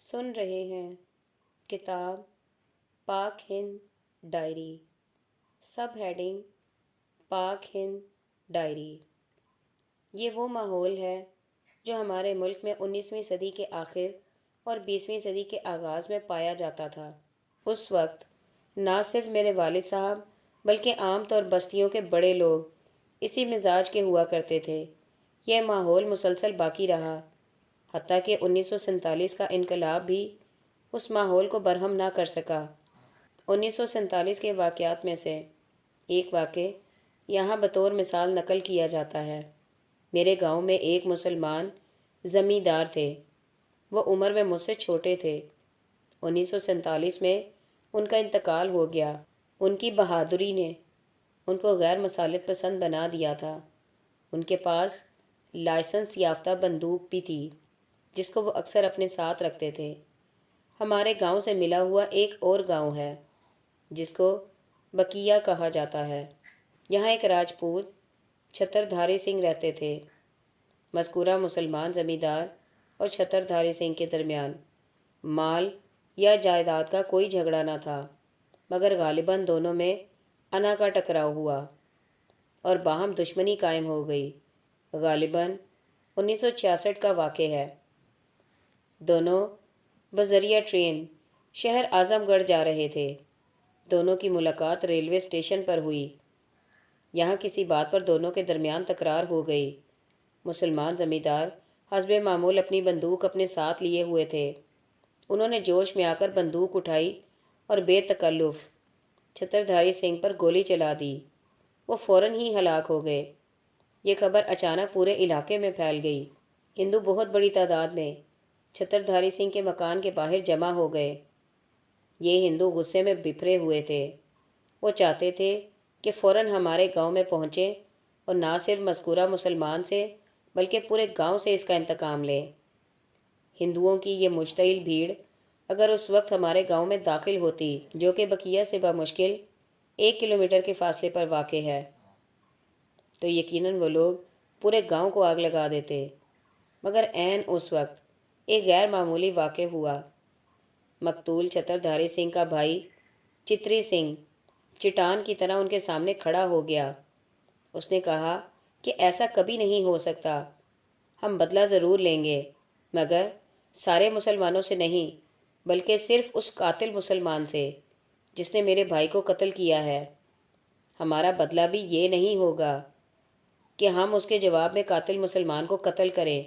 سن رہے ہیں کتاب پاک ہند ڈائری، سب ہیڈنگ پاک ہند ڈائری۔ یہ وہ ماحول ہے جو ہمارے ملک میں 19ویں صدی کے آخر اور 20ویں صدی کے آغاز میں پایا جاتا تھا۔ اس وقت نہ صرف میرے والد صاحب بلکہ عام طور بستیوں کے بڑے لوگ اسی مزاج کے ہوا کرتے تھے۔ یہ ماحول مسلسل باقی رہا، حتیٰ کہ 1947 کا انقلاب بھی اس ماحول کو برہم نہ کر سکا۔ 1947 کے واقعات میں سے ایک واقعہ یہاں بطور مثال نقل کیا جاتا ہے۔ میرے گاؤں میں ایک مسلمان زمیندار تھے۔ وہ عمر میں مجھ سے چھوٹے تھے۔ 1947 میں ان کا انتقال ہو گیا۔ ان کی بہادری نے ان کو غیر مسالت پسند بنا دیا تھا۔ ان کے پاس لائسنس یافتہ بندوق بھی تھی جس کو وہ اکثر اپنے ساتھ رکھتے تھے۔ ہمارے گاؤں سے ملا ہوا ایک اور گاؤں ہے جس کو بقیہ کہا جاتا ہے۔ یہاں ایک راجپوت چھتر دھاری سنگھ رہتے تھے۔ مذکورہ مسلمان زمیندار اور چھتر دھاری سنگھ کے درمیان مال یا جائیداد کا کوئی جھگڑا نہ تھا، مگر غالباً دونوں میں انا کا ٹکراؤ ہوا اور باہم دشمنی قائم ہو گئی۔ غالباً 1966 کا واقعہ ہے۔ دونوں بذریعہ ٹرین شہر اعظم گڑھ جا رہے تھے۔ دونوں کی ملاقات ریلوے اسٹیشن پر ہوئی۔ یہاں کسی بات پر دونوں کے درمیان تکرار ہو گئی۔ مسلمان زمیندار حسب معمول اپنی بندوق اپنے ساتھ لیے ہوئے تھے۔ انہوں نے جوش میں آ کر بندوق اٹھائی اور بے تکلف چھتر دھاری سنگھ پر گولی چلا دی۔ وہ فوراً ہی ہلاک ہو گئے۔ یہ خبر اچانک پورے علاقے میں پھیل گئی۔ ہندو بہت بڑی تعداد میں چھتر دھاری سنگھ کے مکان کے باہر جمع ہو گئے۔ یہ ہندو غصے میں بپھرے ہوئے تھے۔ وہ چاہتے تھے کہ فوراً ہمارے گاؤں میں پہنچیں اور نہ صرف مذکورہ مسلمان سے بلکہ پورے گاؤں سے اس کا انتقام لیں۔ ہندوؤں کی یہ مشتعل بھیڑ اگر اس وقت ہمارے گاؤں میں داخل ہوتی، جو کہ بقیہ سے بمشکل 1 کلومیٹر کے فاصلے پر واقع ہے، تو یقیناً وہ لوگ پورے گاؤں کو آگ لگا دیتے۔ مگر عین اس وقت ایک غیر معمولی واقعہ ہوا۔ مقتول چھتر دھاری سنگھ کا بھائی چتری سنگھ چٹان کی طرح ان کے سامنے کھڑا ہو گیا۔ اس نے کہا کہ ایسا کبھی نہیں ہو سکتا، ہم بدلہ ضرور لیں گے، مگر سارے مسلمانوں سے نہیں بلکہ صرف اس قاتل مسلمان سے جس نے میرے بھائی کو قتل کیا ہے۔ ہمارا بدلہ بھی یہ نہیں ہوگا کہ ہم اس کے جواب میں قاتل مسلمان کو قتل کریں۔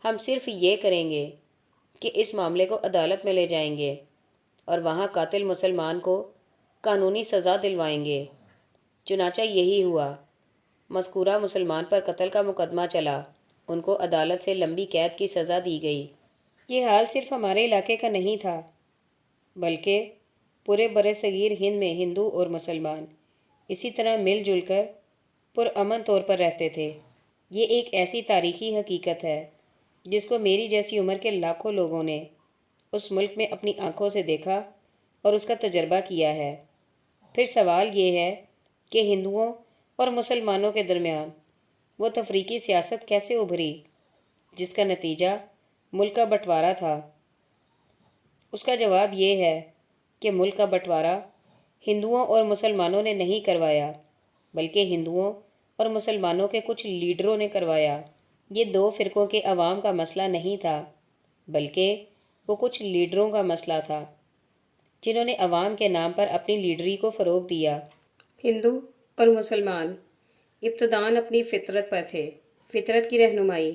ہم صرف یہ کریں گے کہ اس معاملے کو عدالت میں لے جائیں گے اور وہاں قاتل مسلمان کو قانونی سزا دلوائیں گے۔ چنانچہ یہی ہوا۔ مذکورہ مسلمان پر قتل کا مقدمہ چلا۔ ان کو عدالت سے لمبی قید کی سزا دی گئی۔ یہ حال صرف ہمارے علاقے کا نہیں تھا بلکہ پورے برصغیر ہند میں ہندو اور مسلمان اسی طرح مل جل کر پرامن طور پر رہتے تھے۔ یہ ایک ایسی تاریخی حقیقت ہے جس کو میری جیسی عمر کے لاکھوں لوگوں نے اس ملک میں اپنی آنکھوں سے دیکھا اور اس کا تجربہ کیا ہے۔ پھر سوال یہ ہے کہ ہندوؤں اور مسلمانوں کے درمیان وہ تفریقی سیاست کیسے ابھری جس کا نتیجہ ملک کا بٹوارا تھا؟ اس کا جواب یہ ہے کہ ملک کا بٹوارا ہندوؤں اور مسلمانوں نے نہیں کروایا بلکہ ہندوؤں اور مسلمانوں کے کچھ لیڈروں نے کروایا۔ یہ دو فرقوں کے عوام کا مسئلہ نہیں تھا بلکہ وہ کچھ لیڈروں کا مسئلہ تھا جنہوں نے عوام کے نام پر اپنی لیڈری کو فروغ دیا۔ ہندو اور مسلمان ابتداً اپنی فطرت پر تھے۔ فطرت کی رہنمائی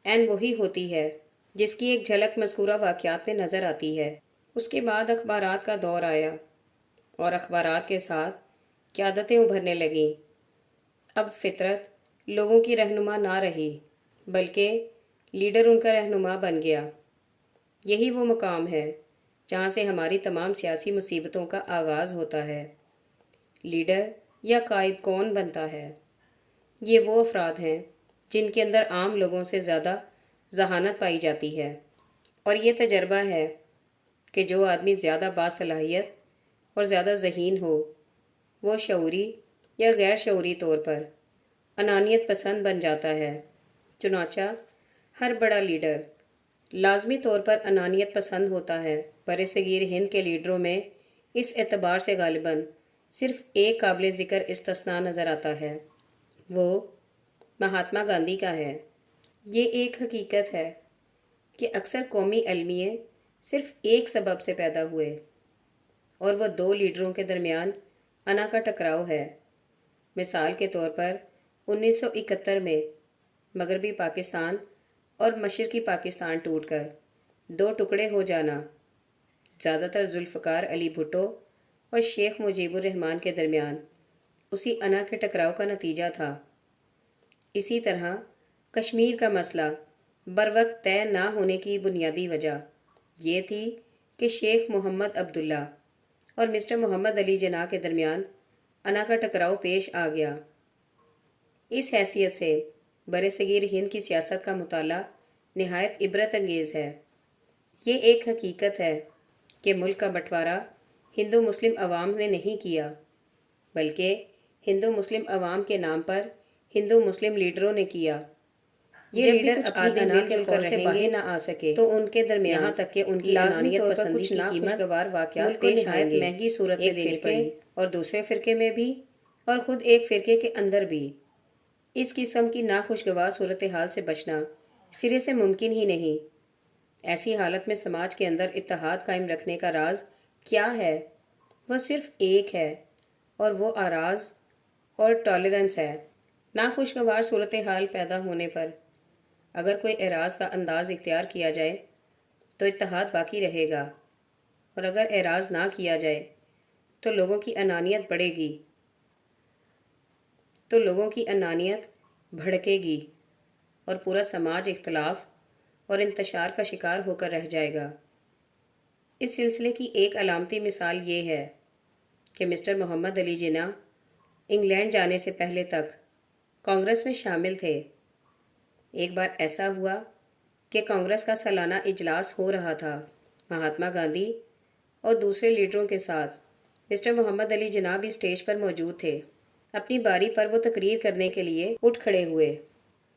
عین وہی ہوتی ہے جس کی ایک جھلک مذکورہ واقعات میں نظر آتی ہے۔ اس کے بعد اخبارات کا دور آیا اور اخبارات کے ساتھ قیادتیں ابھرنے لگیں۔ اب فطرت لوگوں کی رہنما نہ رہی بلکہ لیڈر ان کا رہنما بن گیا۔ یہی وہ مقام ہے جہاں سے ہماری تمام سیاسی مصیبتوں کا آغاز ہوتا ہے۔ لیڈر یا قائد کون بنتا ہے؟ یہ وہ افراد ہیں جن کے اندر عام لوگوں سے زیادہ ذہانت پائی جاتی ہے، اور یہ تجربہ ہے کہ جو آدمی زیادہ باصلاحیت اور زیادہ ذہین ہو وہ شعوری یا غیر شعوری طور پر انانیت پسند بن جاتا ہے۔ چنانچہ ہر بڑا لیڈر لازمی طور پر انانیت پسند ہوتا ہے۔ برصغیر ہند کے لیڈروں میں اس اعتبار سے غالباً صرف ایک قابل ذکر استثناء نظر آتا ہے، وہ مہاتما گاندھی کا ہے۔ یہ ایک حقیقت ہے کہ اکثر قومی المیے صرف ایک سبب سے پیدا ہوئے، اور وہ دو لیڈروں کے درمیان انا کا ٹکراؤ ہے۔ مثال کے طور پر 1971 میں مغربی پاکستان اور مشرقی پاکستان ٹوٹ کر دو ٹکڑے ہو جانا زیادہ تر ذوالفقار علی بھٹو اور شیخ مجیب الرحمان کے درمیان اسی انا کے ٹکراؤ کا نتیجہ تھا۔ اسی طرح کشمیر کا مسئلہ بروقت طے نہ ہونے کی بنیادی وجہ یہ تھی کہ شیخ محمد عبداللہ اور مسٹر محمد علی جناح کے درمیان انا کا ٹکراؤ پیش آ گیا۔ اس حیثیت سے برصغیر ہند کی سیاست کا مطالعہ نہایت عبرت انگیز ہے۔ یہ ایک حقیقت ہے کہ ملک کا بٹوارا ہندو مسلم عوام نے نہیں کیا، بلکہ ہندو مسلم عوام کے نام پر ہندو مسلم لیڈروں نے کیا۔ یہ لیڈر اپنی انا کے خول سے باہر نہ آ سکے تو ان کے درمیان یہاں تک کہ ان کی انانیت پسندی کی ناخوشگوار واقعات پیش نہایت مہنگی صورت میں دینی پڑی، اور دوسرے فرقے میں بھی اور خود ایک فرقے کے اندر بھی۔ اس قسم کی ناخوشگوار صورتحال سے بچنا سرے سے ممکن ہی نہیں۔ ایسی حالت میں سماج کے اندر اتحاد قائم رکھنے کا راز کیا ہے؟ وہ صرف ایک ہے، اور وہ اعراض اور ٹالرنس ہے۔ ناخوشگوار صورتحال پیدا ہونے پر اگر کوئی اعراض کا انداز اختیار کیا جائے تو اتحاد باقی رہے گا، اور اگر اعراض نہ کیا جائے تو لوگوں کی انانیت بڑھے گی، تو لوگوں کی انانیت بھڑکے گی، اور پورا سماج اختلاف اور انتشار کا شکار ہو کر رہ جائے گا۔ اس سلسلے کی ایک علامتی مثال یہ ہے کہ مسٹر محمد علی جناح انگلینڈ جانے سے پہلے تک کانگریس میں شامل تھے۔ ایک بار ایسا ہوا کہ کانگریس کا سالانہ اجلاس ہو رہا تھا۔ مہاتما گاندھی اور دوسرے لیڈروں کے ساتھ مسٹر محمد علی جناح بھی اسٹیج پر موجود تھے۔ اپنی باری پر وہ تقریر کرنے کے لیے اٹھ کھڑے ہوئے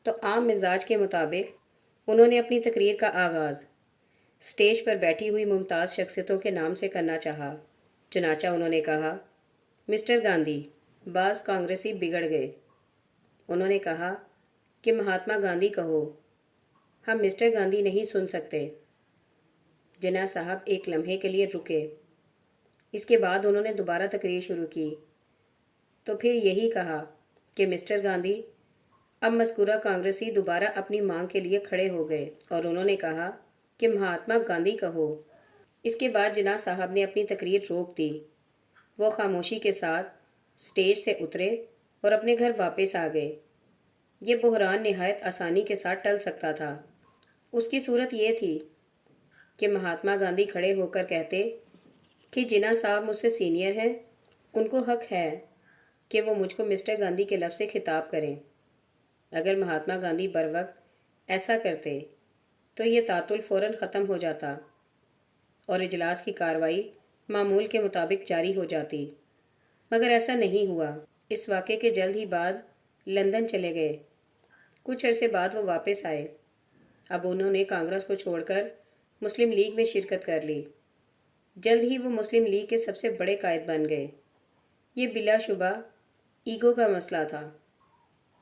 تو عام مزاج کے مطابق انہوں نے اپنی تقریر کا آغاز اسٹیج پر بیٹھی ہوئی ممتاز شخصیتوں کے نام سے کرنا چاہا۔ چنانچہ انہوں نے کہا، مسٹر گاندھی، بعض کانگریسی بگڑ گئے۔ انہوں نے کہا کہ مہاتما گاندھی کہو، ہم مسٹر گاندھی نہیں سن سکتے۔ جناح صاحب ایک لمحے کے لیے رکے، اس کے بعد انہوں نے دوبارہ تقریر شروع کی تو پھر یہی کہا کہ مسٹر گاندھی۔ اب مذکورہ کانگریسی دوبارہ اپنی مانگ کے لیے کھڑے ہو گئے اور انہوں نے کہا کہ مہاتما گاندھی کہو۔ اس کے بعد جناح صاحب نے اپنی تقریر روک دی۔ وہ خاموشی کے ساتھ اسٹیج سے اترے اور اپنے گھر واپس آ گئے۔ یہ بحران نہایت آسانی کے ساتھ ٹل سکتا تھا۔ اس کی صورت یہ تھی کہ مہاتما گاندھی کھڑے ہو کر کہتے کہ جناح صاحب مجھ سے سینئر ہیں، ان کو حق ہے کہ وہ مجھ کو مسٹر گاندھی کے لفظ سے خطاب کریں۔ اگر مہاتما گاندھی بروقت ایسا کرتے تو یہ تعطل فوراً ختم ہو جاتا اور اجلاس کی کارروائی معمول کے مطابق جاری ہو جاتی، مگر ایسا نہیں ہوا۔ اس واقعے کے جلد ہی بعد لندن چلے گئے۔ کچھ عرصے بعد وہ واپس آئے۔ اب انہوں نے کانگریس کو چھوڑ کر مسلم لیگ میں شرکت کر لی۔ جلد ہی وہ مسلم لیگ کے سب سے بڑے قائد بن گئے۔ یہ بلا شبہ ایگو کا مسئلہ تھا۔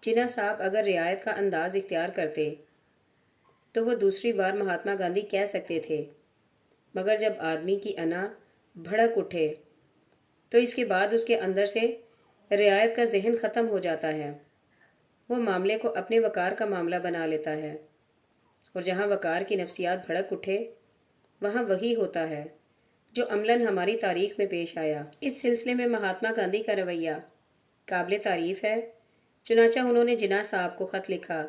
جناح صاحب اگر رعایت کا انداز اختیار کرتے تو وہ دوسری بار مہاتما گاندھی کہہ سکتے تھے، مگر جب آدمی کی انا بھڑک اٹھے تو اس کے بعد اس کے اندر سے رعایت کا ذہن ختم ہو جاتا ہے۔ وہ معاملے کو اپنے وقار کا معاملہ بنا لیتا ہے، اور جہاں وقار کی نفسیات بھڑک اٹھے وہاں وہی ہوتا ہے جو عملاً ہماری تاریخ میں پیش آیا۔ اس سلسلے میں مہاتما گاندھی کا رویہ قابل تعریف ہے۔ چنانچہ انہوں نے جناح صاحب کو خط لکھا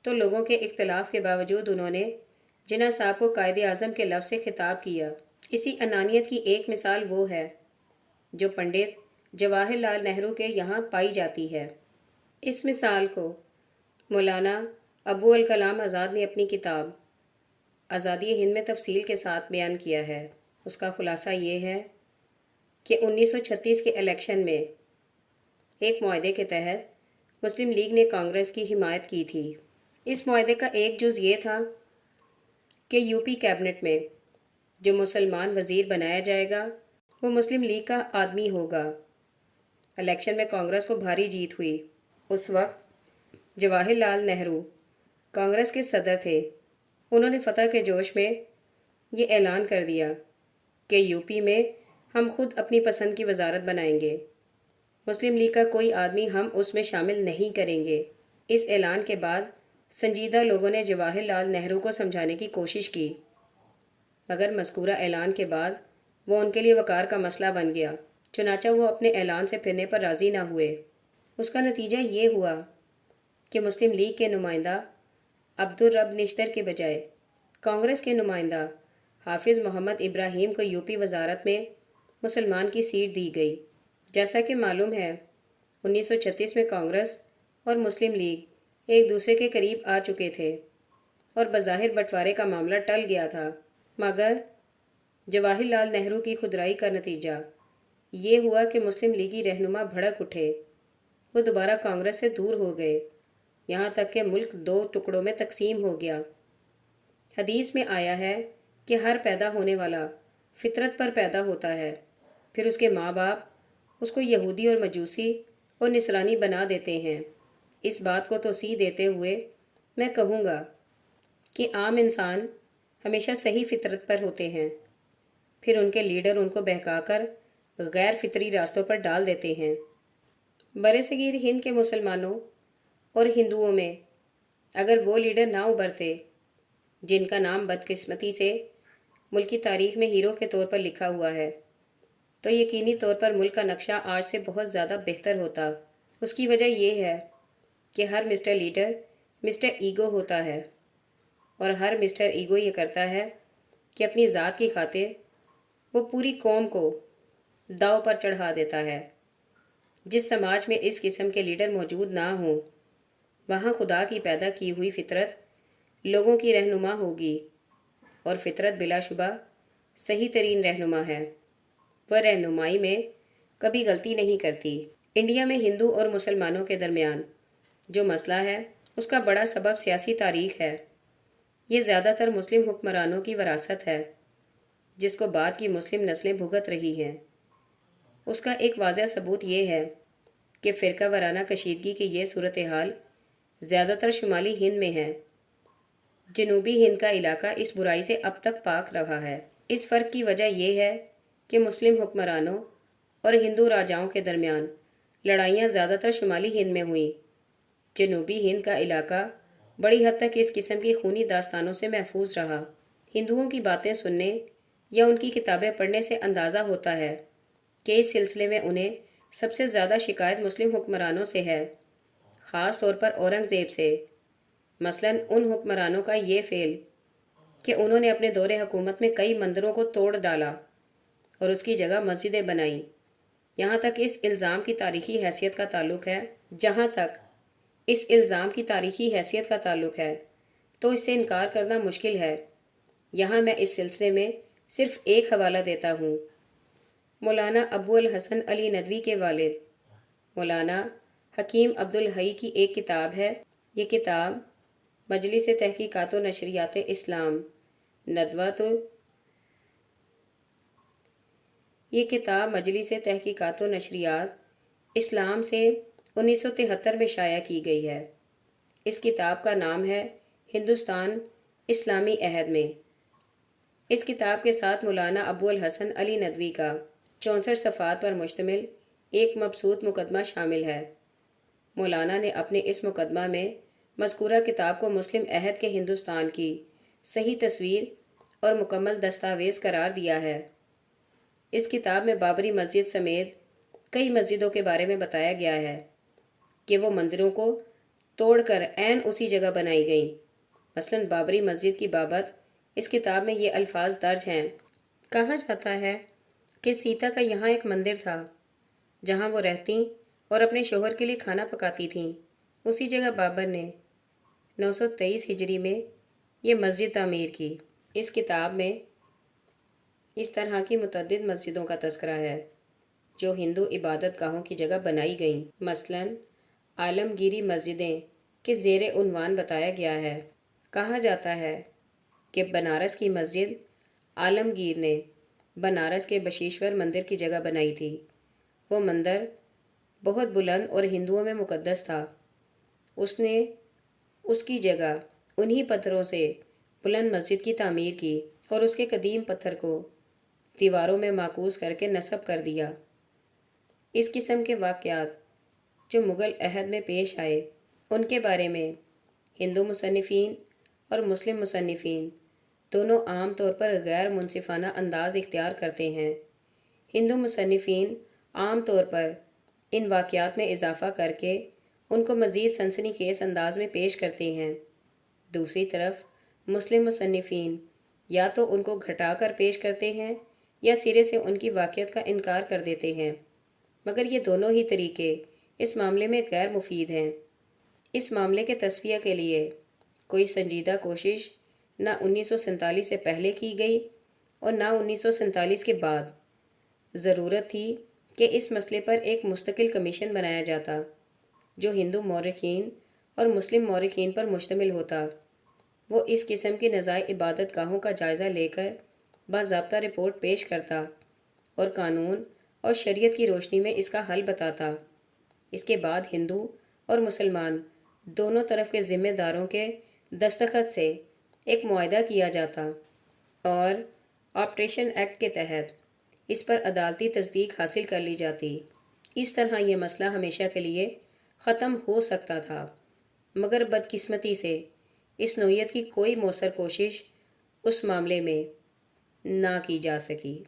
تو لوگوں کے اختلاف کے باوجود انہوں نے جناح صاحب کو قائد اعظم کے لفظ سے خطاب کیا۔ اسی انانیت کی ایک مثال وہ ہے جو پنڈت جواہر لال نہرو کے یہاں پائی جاتی ہے۔ اس مثال کو مولانا ابو الکلام آزاد نے اپنی کتاب آزادی ہند میں تفصیل کے ساتھ بیان کیا ہے۔ اس کا خلاصہ یہ ہے کہ 1936 کے الیکشن میں ایک معاہدے کے تحت مسلم لیگ نے کانگریس کی حمایت کی تھی۔ اس معاہدے کا ایک جز یہ تھا کہ یو پی کیبنٹ میں جو مسلمان وزیر بنایا جائے گا وہ مسلم لیگ کا آدمی ہوگا۔ الیکشن میں کانگریس کو بھاری جیت ہوئی۔ اس وقت جواہر لال نہرو کانگریس کے صدر تھے۔ انہوں نے فتح کے جوش میں یہ اعلان کر دیا کہ یو پی میں ہم خود اپنی پسند کی وزارت بنائیں گے، مسلم لیگ کا کوئی آدمی ہم اس میں شامل نہیں کریں گے۔ اس اعلان کے بعد سنجیدہ لوگوں نے جواہر لال نہرو کو سمجھانے کی کوشش کی، مگر مذکورہ اعلان کے بعد وہ ان کے لیے وقار کا مسئلہ بن گیا۔ چنانچہ وہ اپنے اعلان سے پھرنے پر راضی نہ ہوئے۔ اس کا نتیجہ یہ ہوا کہ مسلم لیگ کے نمائندہ عبدالرب نشتر کے بجائے کانگریس کے نمائندہ حافظ محمد ابراہیم کو یو پی وزارت میں مسلمان کی سیٹ دی گئی۔ جیسا کہ معلوم ہے 1936 میں کانگریس اور مسلم لیگ ایک دوسرے کے قریب آ چکے تھے اور بظاہر بٹوارے کا معاملہ ٹل گیا تھا، مگر جواہر لال نہرو کی خودرائی کا نتیجہ یہ ہوا کہ مسلم لیگی رہنما بھڑک اٹھے۔ وہ دوبارہ کانگریس سے دور ہو گئے، یہاں تک کہ ملک 2 ٹکڑوں میں تقسیم ہو گیا۔ حدیث میں آیا ہے کہ ہر پیدا ہونے والا فطرت پر پیدا ہوتا ہے، پھر اس کے ماں باپ اس کو یہودی اور مجوسی اور نصرانی بنا دیتے ہیں۔ اس بات کو توسیع دیتے ہوئے میں کہوں گا کہ عام انسان ہمیشہ صحیح فطرت پر ہوتے ہیں، پھر ان کے لیڈر ان کو بہکا کر غیر فطری راستوں پر ڈال دیتے ہیں۔ برصغیر ہند کے مسلمانوں اور ہندوؤں میں اگر وہ لیڈر نہ ابھرتے جن کا نام بدقسمتی سے ملکی تاریخ میں ہیرو کے طور پر لکھا ہوا ہے، تو یقینی طور پر ملک کا نقشہ آج سے بہت زیادہ بہتر ہوتا۔ اس کی وجہ یہ ہے کہ ہر مسٹر لیڈر مسٹر ایگو ہوتا ہے، اور ہر مسٹر ایگو یہ کرتا ہے کہ اپنی ذات کی خاطر وہ پوری قوم کو داؤ پر چڑھا دیتا ہے۔ جس سماج میں اس قسم کے لیڈر موجود نہ ہوں، وہاں خدا کی پیدا کی ہوئی فطرت لوگوں کی رہنما ہوگی، اور فطرت بلا شبہ صحیح ترین رہنما ہے۔ وہ رہنمائی میں کبھی غلطی نہیں کرتی۔ انڈیا میں ہندو اور مسلمانوں کے درمیان جو مسئلہ ہے اس کا بڑا سبب سیاسی تاریخ ہے۔ یہ زیادہ تر مسلم حکمرانوں کی وراثت ہے جس کو بعد کی مسلم نسلیں بھگت رہی ہیں۔ اس کا ایک واضح ثبوت یہ ہے کہ فرقہ وارانہ کشیدگی کی یہ صورتحال زیادہ تر شمالی ہند میں ہے۔ جنوبی ہند کا علاقہ اس برائی سے اب تک پاک رہا ہے۔ اس فرق کی وجہ یہ ہے کہ مسلم حکمرانوں اور ہندو راجاؤں کے درمیان لڑائیاں زیادہ تر شمالی ہند میں ہوئیں۔ جنوبی ہند کا علاقہ بڑی حد تک اس قسم کی خونی داستانوں سے محفوظ رہا۔ ہندوؤں کی باتیں سننے یا ان کی کتابیں پڑھنے سے اندازہ ہوتا ہے کہ اس سلسلے میں انہیں سب سے زیادہ شکایت مسلم حکمرانوں سے ہے، خاص طور پر اورنگزیب سے۔ مثلاً ان حکمرانوں کا یہ فعل کہ انہوں نے اپنے دور حکومت میں کئی مندروں کو توڑ ڈالا اور اس کی جگہ مسجدیں بنائیں۔ یہاں تک اس الزام کی تاریخی حیثیت کا تعلق ہے تو اس سے انکار کرنا مشکل ہے۔ یہاں میں اس سلسلے میں صرف ایک حوالہ دیتا ہوں۔ مولانا ابو الحسن علی ندوی کے والد مولانا حکیم عبدالحی کی ایک کتاب ہے۔ یہ کتاب مجلس تحقیقات و نشریات اسلام مجلس تحقیقات و نشریات اسلام سے 1973 میں شائع کی گئی ہے۔ اس کتاب کا نام ہے ہندوستان اسلامی عہد میں۔ اس کتاب کے ساتھ مولانا ابو الحسن علی ندوی کا 64 صفحات پر مشتمل ایک مبسوط مقدمہ شامل ہے۔ مولانا نے اپنے اس مقدمہ میں مذکورہ کتاب کو مسلم عہد کے ہندوستان کی صحیح تصویر اور مکمل دستاویز قرار دیا ہے۔ اس کتاب میں بابری مسجد سمیت کئی مسجدوں کے بارے میں بتایا گیا ہے کہ وہ مندروں کو توڑ کر عین اسی جگہ بنائی گئیں۔ مثلاً بابری مسجد کی بابت اس کتاب میں یہ الفاظ درج ہیں۔ کہا جاتا ہے کہ سیتا کا یہاں ایک مندر تھا جہاں وہ رہتیں اور اپنے شوہر کے لیے کھانا پکاتی تھیں۔ اسی جگہ بابر نے 923 ہجری میں یہ مسجد تعمیر کی۔ اس کتاب میں اس طرح کی متعدد مسجدوں کا تذکرہ ہے جو ہندو عبادت گاہوں کی جگہ بنائی گئیں۔ مثلاً عالمگیری مسجدیں کے زیر عنوان بتایا گیا ہے۔ کہا جاتا ہے کہ بنارس کی مسجد عالمگیر نے بنارس کے بشیشور مندر کی جگہ بنائی تھی۔ وہ مندر بہت بلند اور ہندوؤں میں مقدس تھا۔ اس نے اس کی جگہ انہی پتھروں سے بلند مسجد کی تعمیر کی اور اس کے قدیم پتھر کو دیواروں میں معکوس کر کے نصب کر دیا۔ اس قسم کے واقعات جو مغل عہد میں پیش آئے ان کے بارے میں ہندو مصنفین اور مسلم مصنفین دونوں عام طور پر غیر منصفانہ انداز اختیار کرتے ہیں۔ ہندو مصنفین عام طور پر ان واقعات میں اضافہ کر کے ان کو مزید سنسنی خیز انداز میں پیش کرتے ہیں۔ دوسری طرف مسلم مصنفین یا تو ان کو گھٹا کر پیش کرتے ہیں یا سرے سے ان کی واقعیت کا انکار کر دیتے ہیں، مگر یہ دونوں ہی طریقے اس معاملے میں غیر مفید ہیں۔ اس معاملے کے تصفیہ کے لیے کوئی سنجیدہ کوشش نہ 1947 سے پہلے کی گئی اور نہ 1947 کے بعد۔ ضرورت تھی کہ اس مسئلے پر ایک مستقل کمیشن بنایا جاتا جو ہندو مورخین اور مسلم مورخین پر مشتمل ہوتا۔ وہ اس قسم کی نزاع عبادت گاہوں کا جائزہ لے کر باضابطہ رپورٹ پیش کرتا اور قانون اور شریعت کی روشنی میں اس کا حل بتاتا۔ اس کے بعد ہندو اور مسلمان دونوں طرف کے ذمہ داروں کے دستخط سے ایک معاہدہ کیا جاتا اور آپریشن ایکٹ کے تحت اس پر عدالتی تصدیق حاصل کر لی جاتی۔ اس طرح یہ مسئلہ ہمیشہ کے لیے ختم ہو سکتا تھا، مگر بدقسمتی سے اس نوعیت کی کوئی مؤثر کوشش اس معاملے میں نہ کی جا سکی۔